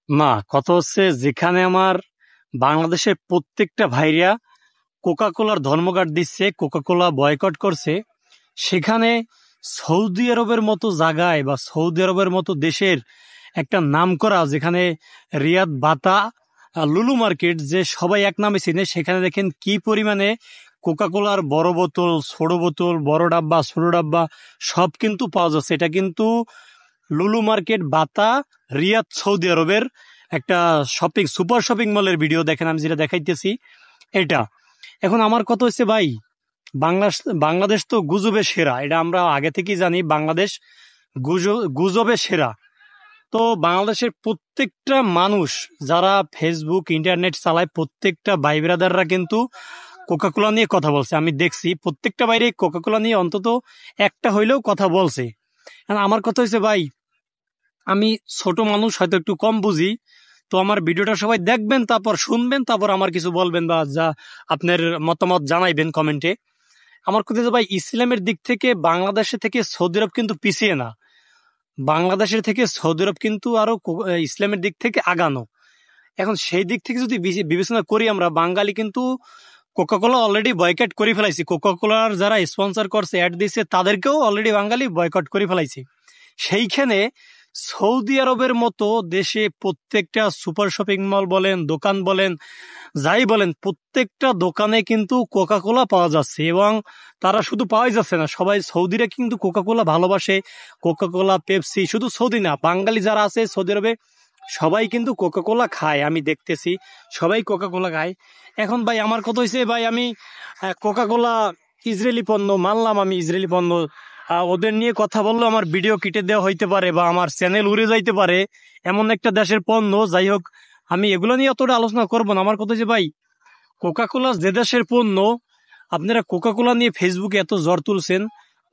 না, কথা হচ্ছে যেখানে আমার বাংলাদেশের প্রত্যেকটা ভাইরা কোকা কোলার ধর্মঘট দিচ্ছে, কোকা কোলা বয়কট করছে, সেখানে সৌদি আরবের মতো জায়গায় বা সৌদি আরবের মতো দেশের একটা নামকরা যেখানে রিয়াদ বাতা লুলু মার্কেট যে সবাই এক নামে চিনে, সেখানে দেখেন কি পরিমাণে কোকা কোলার বড় বোতল, ছোট বোতল, বড় ডাব্বা, ছোট ডাব্বা সব কিন্তু পাওয়া যাচ্ছে। এটা কিন্তু লুলু মার্কেট বাতা রিয়াদ সৌদি আরবের একটা সুপার শপিং মলের ভিডিও দেখেন, আমি যেটা দেখাইতেছি এটা। এখন আমার কথা হচ্ছে ভাই, বাংলাদেশ তো গুজবে সেরা, এটা আমরা আগে থেকেই জানি। বাংলাদেশ গুজবে সেরা। তো বাংলাদেশের প্রত্যেকটা মানুষ যারা ফেসবুক ইন্টারনেট চালায়, প্রত্যেকটা ভাই ব্রাদাররা কিন্তু কোকাকোলা নিয়ে কথা বলছে। আমি দেখছি প্রত্যেকটা বাইরে কোকাকোলা নিয়ে অন্তত একটা হইলেও কথা বলছে। আমার কথা হচ্ছে ভাই, আমি ছোট মানুষ, হয়তো একটু কম বুঝি, তো আমার ভিডিওটা সবাই দেখবেন, তারপর শুনবেন, তারপর আমার কিছু বলবেন বা যা আপনার মতামত জানাইবেন কমেন্টে। আমার কথা হচ্ছে ভাই, ইসলামের দিক থেকে বাংলাদেশের থেকে সৌদি আরব কিন্তু পিছিয়ে না, বাংলাদেশের থেকে সৌদি আরব কিন্তু আরো ইসলামের দিক থেকে আগানো। এখন সেই দিক থেকে যদি বিবেচনা করি, আমরা বাঙালি কিন্তু কোকাকোলা অলরেডি বয়কট করে ফেলাইছি। কোকাকোলার যারা স্পন্সর করছে, অ্যাড দিচ্ছে, তাদেরকেও অলরেডি বাঙালি বয়কট করে ফেলাইছি। সেইখানে সৌদি আরবের মতো দেশে প্রত্যেকটা সুপার শপিং মল বলেন, দোকান বলেন, যাই বলেন, প্রত্যেকটা দোকানে কিন্তু কোকাকোলা পাওয়া যাচ্ছে। এবং তারা শুধু পাওয়াই যাচ্ছে না, সবাই সৌদিরা কিন্তু কোকাকোলা ভালোবাসে। কোকাকোলা, পেপসি, শুধু সৌদি না, বাঙালি যারা আছে সৌদি আরবে সবাই কিন্তু কোকাকোলা খায়। আমি দেখতেছি সবাই কোকাকোলা খায়। এখন ভাই আমার কথা হয়েছে ভাই, আমি কোকাকোলা ইসরায়েলি পণ্য মানলাম, আমি ইসরায়েলি পণ্য, ওদের নিয়ে কথা বললেও আমার ভিডিও কেটে দেওয়া হইতে পারে বা আমার চ্যানেল উড়ে যাইতে পারে, এমন একটা দেশের পণ্য। যাই হোক, আমি এগুলো নিয়ে অতটা আলোচনা করবো না। আমার কথা যে ভাই, কোকাকোলা যে দেশের পণ্য, আপনারা কোকাকোলা নিয়ে ফেসবুকে এত জ্বর তুলছেন।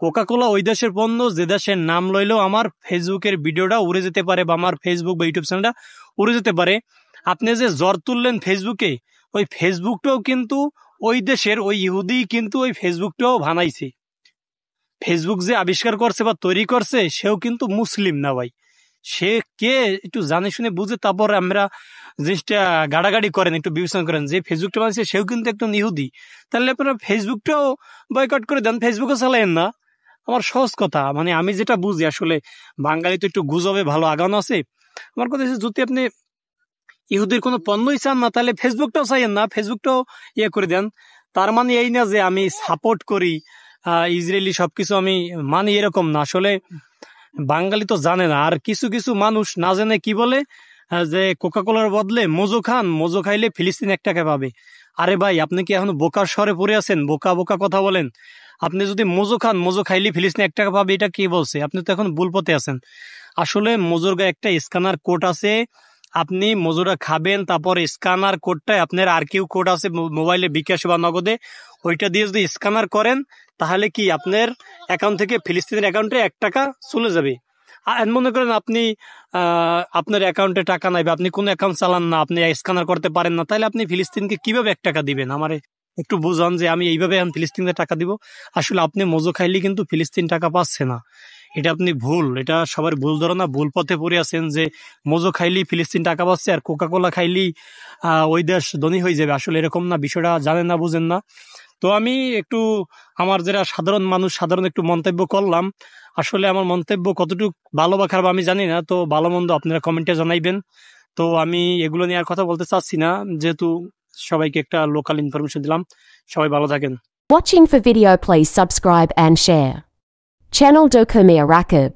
কোকাকোলা ওই দেশের পণ্য যে দেশের নাম লইলেও আমার ফেসবুকের ভিডিওটা উড়ে যেতে পারে বা আমার ফেসবুক বা ইউটিউব চ্যানেলটা উড়ে যেতে পারে। আপনি যে জ্বর তুললেন ফেসবুকে, ওই ফেসবুকটাও কিন্তু ওই দেশের ওই ইহুদি কিন্তু ওই ফেসবুকটাও বানাইছে। ফেসবুক যে আবিষ্কার করছে বা তৈরি করছে, সেও কিন্তু মুসলিম না ভাই। সে কে একটু জানে শুনে বুঝে তারপর আমরা জিনিসটা গাড়াগাড়ি করেন, একটু বিবেচনা করেন। যে ফেসবুকটা বানিয়েছে সেও কিন্তু একটু ইহুদি, তাহলে আপনারা ফেসবুকটাও বয়কট করে দেন, ফেসবুকে চালায়েন না। আমার সহজ কথা, মানে আমি যেটা বুঝি আসলে, বাঙালি তো একটু গুজবে ভালো আগানো আছে। আমার কথা হচ্ছে, যদি আপনি ইহুদির কোনো পণ্যই চান না, তাহলে ফেসবুকটাও চাইয়েন না, ফেসবুকটাও ইয়ে করে দেন। তার মানে এই না যে আমি সাপোর্ট করি ইসরায়েলি সবকিছু আমি মানি, এরকম না। আসলে বাঙালি তো জানে না, আর কিছু কিছু মানুষ না জেনে কি বলে, যে কোকাকোলার বদলে মোজো খান, মোজো খাইলে ফিলিস্তিন 1 টাকা পাবে। আরে ভাই, আপনি কি এখন বোকার শহরে পড়ে আছেন? বোকা বোকা কথা বলেন। আপনি যদি মোজো খান, মোজো খাইলে ফিলিস্তিন 1 টাকা পাবে, এটা কি বলছে? আপনি তো এখন ভুল পথে আছেন। আসলে মোজোর গায়ে একটা স্ক্যানার কোড আছে, আপনি মোজোটা খাবেন, তারপর স্ক্যানার কোডটায় আপনার আর কিউ কোড আছে মোবাইলে, বিকাশে বা নগদে, ওইটা দিয়ে যদি স্ক্যানার করেন, তাহলে কি আপনার অ্যাকাউন্ট থেকে ফিলিস্তিনের অ্যাকাউন্টে 1 টাকা চলে যাবে। আর মনে করেন আপনি আপনার অ্যাকাউন্টে টাকা নাই বা আপনি কোনো অ্যাকাউন্ট চালান না, আপনি স্ক্যানার করতে পারেন না, তাহলে আপনি ফিলিস্তিনকে কিভাবে 1 টাকা দিবেন? আমার একটু বুঝান যে আমি এইভাবে এখন ফিলিস্তিনকে টাকা দিব। আসলে আপনি মোজো খাইলে কিন্তু ফিলিস্তিন টাকা পাচ্ছে না, এটা আপনি ভুল, এটা সবার ভুল ধারণা, ভুল পথে পড়ে আছেন যে মোজো খাইলেই ফিলিস্তিন টাকা পাচ্ছে আর কোকাকোলা খাইলেই ওই দেশ ধনী হয়ে যাবে। আসলে এরকম না, বিষয়টা জানেন না, বুঝেন না। তো আমি একটু আমার যারা সাধারণ মানুষ, সাধারণ একটু মন্তব্য করলাম। আসলে আমার মন্তব্য কতটুকু ভালো বা খারাপ আমি জানি না, তো ভালো মন্দ আপনারা কমেন্টে জানাইবেন। তো আমি এগুলো নিয়ে আর কথা বলতে চাচ্ছি না, যেহেতু সবাইকে একটা লোকাল ইনফরমেশন দিলাম। সবাই ভালো থাকেন। Watching for video, please subscribe and share. Channel Do Khmer Rakib.